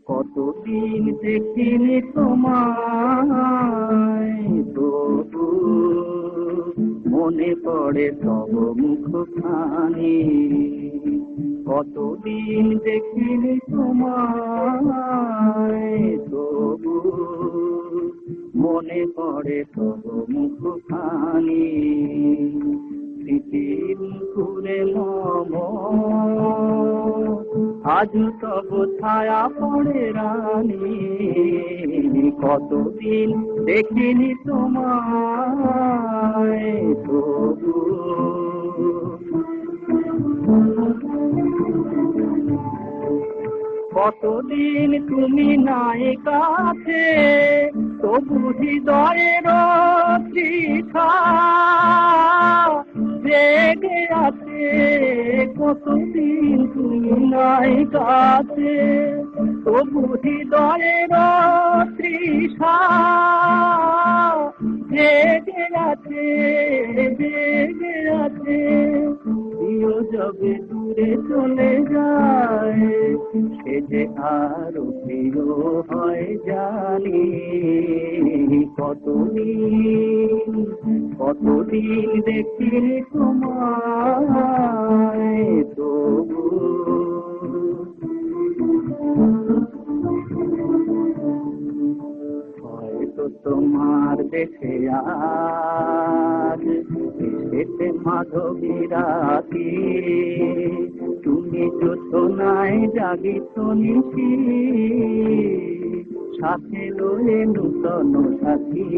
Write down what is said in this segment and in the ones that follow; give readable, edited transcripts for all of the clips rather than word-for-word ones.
কতদিন দেখিনি তোমায়, তবু মনে পড়ে তব মুখখানি। কতদিন দেখিনি তোমায়, তবু মনে পড়ে তব মুখখানি। স্মৃতির ঘুরে মম আজ তব ছায়া পড়ে রানী। কতদিন দেখিনি তোমায়, তবু কতদিন তুমি নাই কাছে, তবু হৃদয়ের তৃষা জেগে আছে। কতদিন তুমি নাই কাছে, তবু হৃদয়ের তৃষা জেগে আছে, জেগে আছে। প্রিয় যবে দূরে চলে যায়, সে যে আরো প্রিয় হয় জানি। কতদিন কতদিন দেখিনি তোমায়, তবু হয়তো তোমার দেশে আজ এসেছে মাধবী রাতি। তুমি যোছনায় জাগিত নিশি, সাথে লয়ে নূতন সাথী।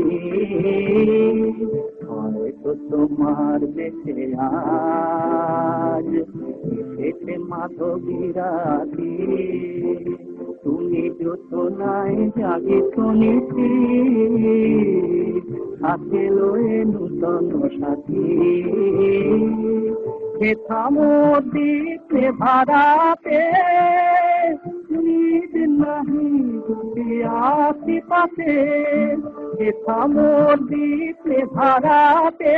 হয়তো তোমার দেশে আজ এসেছে মাধবী রাতি। তুমি যোছনায় জাগিত নিশি, সাথে লয়ে নূতন সাথী। হেথা মোদিতে ভাড়াতে নিজ নাহি দুটিয়াছি পাতে। হেথা মোদিতে ভাড়াতে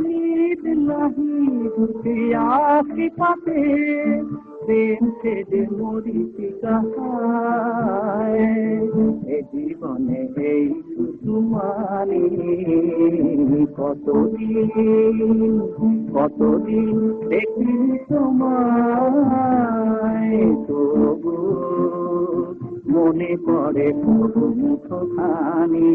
নিজ নাহি দুটিয়াছি পাতে। প্রেম ছেড়ে মরিচিকা এ জীবনে এই শুধু মানি। কতদিন কতদিন দেখি তোমায়, তবু মনে পড়ে তবু মুখখানি।